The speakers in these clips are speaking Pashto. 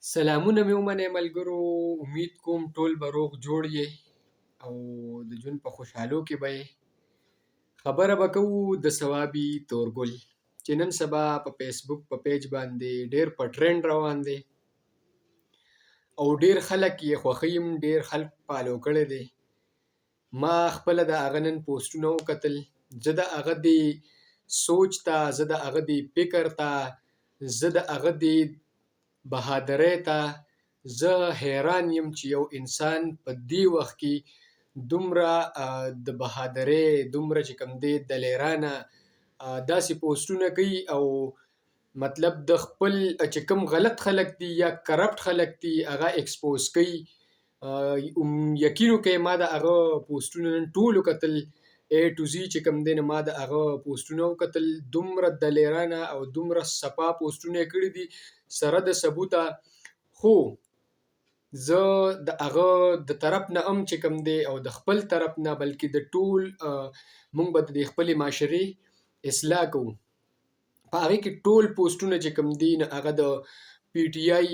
سلامونه مې ومنئ ملګرو، امید کوم ټول به روغ جوړ یې او د ژوند په خوشحالو کې به یې. خبره به کوو د صوابي تورګل چې نن سبا په فیسبوک په پیج باندې ډېر په ټرینډ روان دی او ډېر خلک یې خوښوي، ډېر خلک فالو کړی دی. ما خپله د هغه نن پوسټونه وکتل، زه د هغه دې سوچ ته، زه د هغه دې فکر ته، زه د هغه دې بهادرۍ ته زه حیران یم چې یو انسان په دې وخت کې دومره د بهادرۍ، دومره چې کوم دی دلیرانه داسې پوسټونه کوي او مطلب د خپل چې کوم غلط خلک دي یا کرپټ خلک دي هغه ایکسپوز کوي. یقین وکړئ ما د هغه پوسټونه نن ټول وکتل، A to Z چې کوم دی ما د هغه پوسټونه وکتل، دومره دلیرانه او دومره صفا پوسټونه یې کړي دي سره د ثبوته. خو زه د هغه د طرف نه هم چې کوم دی او د خپل طرف نه بلکې د ټول موږ به د خپلې معاشرې اصلاح کوو. په هغې کې ټول پوسټونه چې کوم دي نو هغه د پی ټي آی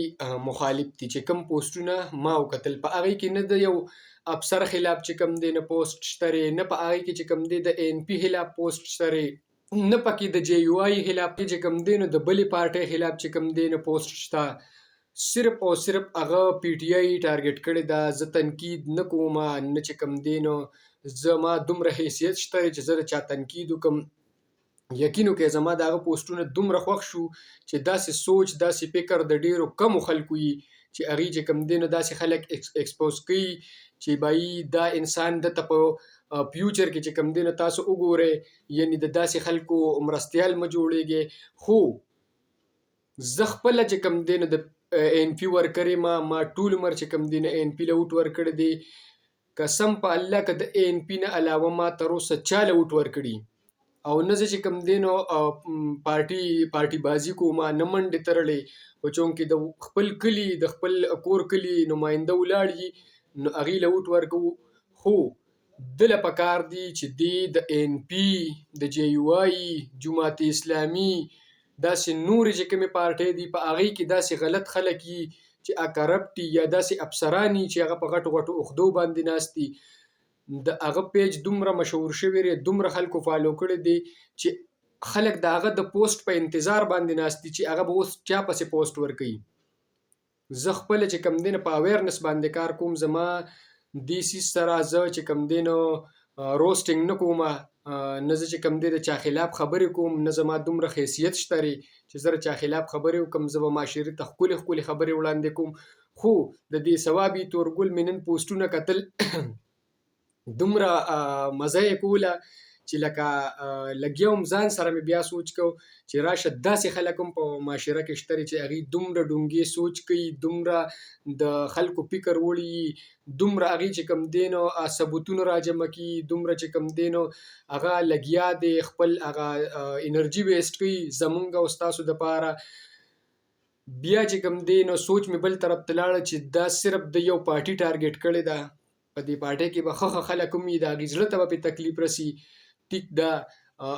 مخالف دي. چې کوم پوسټونه ما وکتل په هغې کې نه د یو افسر خلاف چې کوم دی نه پوسټ شته دی، نه په هغې کې چې کوم دی د این پي خلاف پوسټ شته دی، نه پکې د جے یو آی خلاف چې کوم دی نو د بلې پارټۍ خلاف چې کوم دی نه پوسټ شته. صرف او صرف هغه پی ټي آی ټارګټ کړې ده. زه تنقید نه کوم، نه چې کوم دی نو زما دومره حیثیت شته چې زه د چا تنقید وکړم. یقین وکړئ زما د هغه پوسټونه دومره خوښ شو چې داسې سوچ، داسې فکر د ډېرو کمو خلکو وي چې هغې چې کوم دی نو داسې خلک ایکسپوز کوي چې بایی دا انسان دته په فیوچر کې چې کوم دی نو تاسو وګورئ، یعنې د داسې خلکو مرستیال مه جوړېږئ. خو زه خپله چې کوم دی نو د این پي ورکر یم، ما ټول عمر چې کوم دی نو این پي له ووټ ورکړی دی. قسم په الله که د این پي نه علاوه ما تر اوسه چا له ووټ ورکړي او نه زه چې کوم دی نو پارټي بازي کوم، نه منډې تړلې، خو چونکې د خپل کلي د خپل کور کلي نماینده ولاړ وي نو هغې له ووټ ورکوو. خو ده له پکار دي چې دی د این پي، د جے یو آی، جماعت اسلامي، داسې نورې چې کومې پارټۍ دي په هغې کې داسې غلط خلک وي چې کرپټ وي یا داسې افسران وي چې هغه په غټو غټو عهدو باندې ناست دي. د هغه پیج دومره مشهور شوی دی، دومره خلکو فالو کړی دی چې خلک د هغه د پوسټ په انتظار باندې ناست دي چې هغه به اوس چا پسې پوسټ ورکوي. زه خپله چې کوم دی نو په اویرنس باندې کار کوم. زما دې څیز سره زه چې کوم دی نو روسټینګ نه کوم، نه زه چې کوم دی د چا خلاف خبرې کوم، نه زما دومره حیثیت شته دی چې زه د چا خلاف خبرې وکړم. زه به معاشرې ته ښکلې ښکلې خبرې وړاندې کوم. خو د دې صوابي تورګل مې نن پوسټونه کتل دومره مزه یې کوله چې لکه لګیا وم ځان سره مې بیا سوچ کو چې راشه داسې خلک هم په معاشره کې شته چې هغې دومره ډونګې سوچ کوي، دومره د خلکو فکر وړي، دومره هغې چې کوم دی نو ثبوتونه راجمع کوي، دومره چې کوم دی نو هغه لګیا دی خپل هغه انرژي ویسټ کوي زمونږ او ستاسو دپاره. بیا چې کوم دی نو سوچ مې بل طرف ته لاړه چې دا صرف د یو پارټي ټارګټ کړې ده. په دې پارټۍ کې به ښه خلک هم وي، د هغې زړه ته به پرې تکلیف رسي. ټیک ده،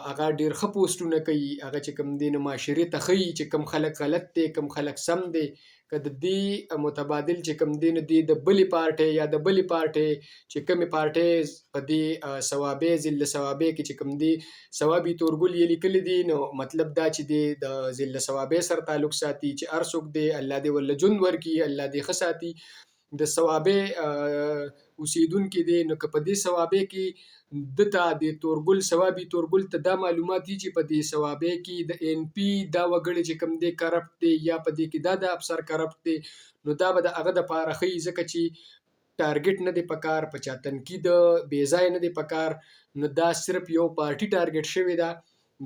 هغه ډېر ښه پوسټونه کوي، هغه چې کوم دی نو معاشرې ته ښیي چې کوم خلک غلط دی، کوم خلک سم دی. که د دې متبادل چې کوم دی نو دی د بلې پارټۍ یا د بلې پارټۍ چې کومې پارټۍ په دې صوابۍ ضد صوابۍ کې چې کوم دی صوابي تورګل یې لیکلی دی، نو مطلب دا چې دی د ضد صوابۍ سره تعلق ساتي چې هر څوک دی الله دې ورله ژوند ورکړي، الله دې ښه ساتي. د صوابۍ اوسیدونکي دی نو که په دې صوابۍ کې دته د تورګل صوابي تورګل ته دا معلومات دي چې په دې صوابۍ کې د این پي دا وګړي چې کوم دی کرپټ دی یا په دې کې دا د افسر کرپټ دی، نو دا به د هغه دپاره ښیي. ځکه چې ټارګټ نه دی پکار، په چا تنقید بې ځای نه دی پکار، نو دا صرف یو پارټي ټارګټ شوې ده.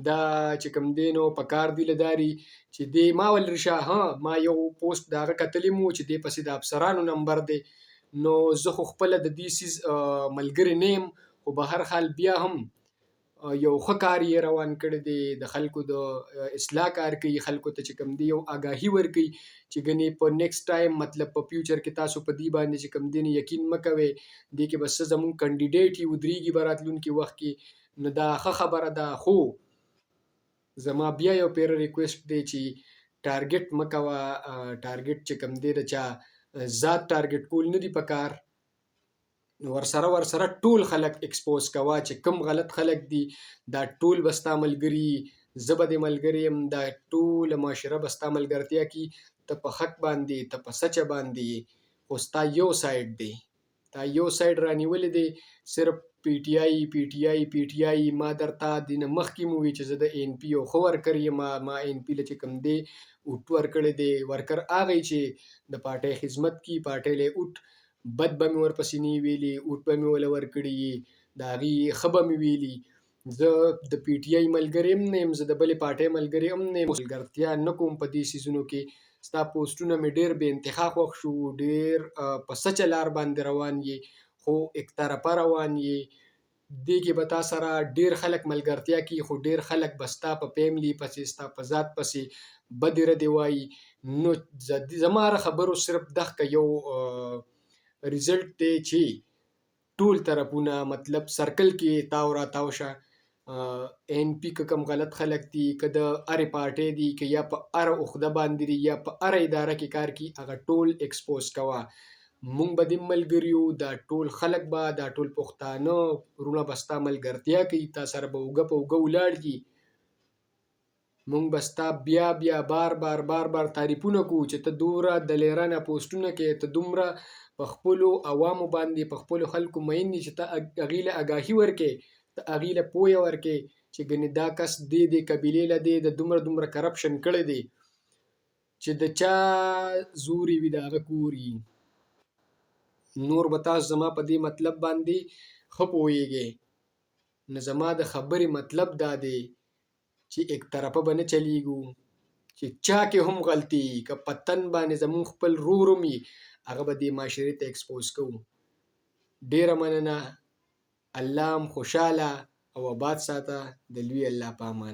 دا چې کوم دی نو پکار دی لداري چې دی ما ولرشه ما یو پوسټ د هغه کتلی مو چې دی پسې د افسرانو نمبر دی. نو زه خو خپله د دې څیز ملګری نه یم، خو به هر حال بیا هم یو ښه کار یې روان کړی دی، د خلکو د اصلاح کار کوي، خلکو ته چې کوم دی یو آګاهي ورکوي چې ګنې په نیکسټ ټایم مطلب په فیوچر کې تاسو په دې باندې چې کوم دی یقین مه کوئ، دې کې به څه زمونږ کینډیډیټ وي ودرېږي به راتلونکي وخت کې، نو دا ښه خبره ده. خو زما بیا یو پیره ریکویسټ دی چې ټارګټ مه کوه. ټارګټ چې کوم دی د چا ذات ټارګټ کول نه دي پکار. ورسره ټول خلک اکسپوز کوه چې کوم غلط خلک دي دا ټول به ستا ملګري، زه به دې ملګری یم، دا ټوله معاشره به ستا ملګرتیا کي. ته په حق باندې، ته په سچه باندې، خو ستا یو سایډ دی، تا یو سایډ رانیولی دی، صرف پی ټی آی پی ټی آی پی ټی آی. ما درته دې نه مخکې مو وویل چې زه د این پي یو ښه ورکر یم. ما این پي له چې کوم دی اوټ ورکړی دی. ورکر هغه چې د پارټۍ خدمت کي، پارټۍ له اوټ بد به مې ورپسې نه ویلي، اوټ به مې وله ورکړي وي، د هغې ښه به مې ویلي. زه د پی ټی آی ملګری هم نه یم، زه د بلې پارټۍ ملګری هم نه یم. ملګرتیا نه کوم په دې څیزونو کې. ستا پوسټونه مې ډېر بې انتها خوښ شو، ډېر په سچه لار باندې روان یې، خو یک طرفه روان یې. دې کې به تا سره ډېر خلک ملګرتیا کوي، خو ډېر خلک به ستا په فیملي پسې، ستا په ذات پسې بدې ردې وایي. نو زما هره خبرو صرف دغه یو ریزلټ دی چې ټول طرفونه مطلب سرکل کې تاو راتاو شه. این پي که کوم غلط خلک دي، که د هرې پارټۍ دي، که یا په هره عهده باندې دي، یا په هره اداره کې کار کوي، هغه ټول اکسپوز کوه. مونږ به دې ملګري یو، دا ټول خلک به، دا ټول پښتانه وروڼه به ستا ملګرتیا کوي، تا سره به اوږه په اوږه ولاړ دي. مونږ به ستا بیا بیا بار بار بار بار تعریفونه کوو چې ته دومره دلیرانه پوسټونه کوې، ته دومره په خپلو عوامو باندې، په خپلو خلکو مین دي چې ته هغې له اګاهي ورکې، ته هغې له پویه ورکې چې ګنې دا کس دې قبیلې له دی د دومره دومره کرپشن کړی دی چې د چا زوري وي د هغه کور وي. نور به تاسو زما په دې مطلب باندې ښه پوهیږئ. نو زما د خبرې مطلب دا دی چې یک طرفه به نه چلیږو، چې چا کې هم غلطي وي، که په تن باندې زمونږ خپل رور هم وي، هغه به دې معاشرې ته اکسپوز کوو. ډېره مننه. الله هم خوشحاله او اباد ساته. د لوی الله په امان.